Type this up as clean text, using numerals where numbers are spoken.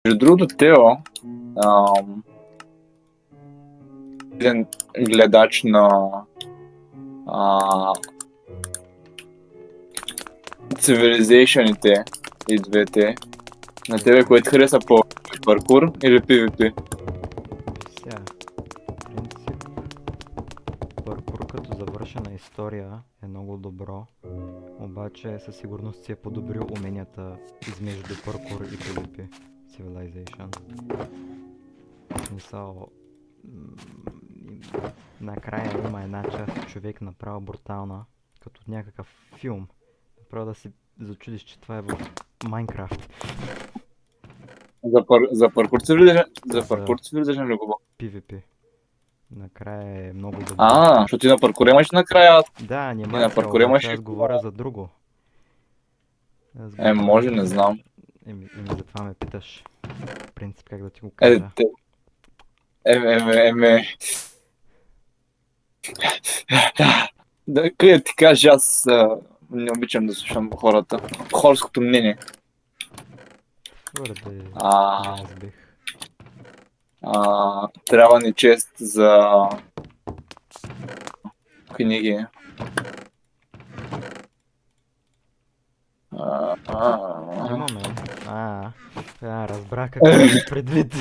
Между другото, Тео, ам, един гледач на а, цивилизейшените и двете. На тебе, което хареса по паркур или PvP? Сега, по принцип, паркур като завършена история е много добро, обаче със сигурност си е подобрил уменията измежду паркур и PvP Civilization. В смисъл, накрая има една част човек направо брутална, като някакъв филм. Направо да си зачудиш, че това е в Майнкрафт. За паркур Civilization? За За паркур Civilization ли го? PvP. Накрая е много добро. Защото и на паркур имаш накрая. Да, И на анимация, паркур обаче имаш и... аз говоря за друго. Аз говоря може, не знам. за това ме питаш. В принцип, как да ти го Е, кажа. те... Еме... Да, къде ти кажа, аз не обичам да слушам хората. Хорското мнение. Твърде А, и аз бих. Трябва ни чест за книги. Имаме. Разбрах какво имаш предвид.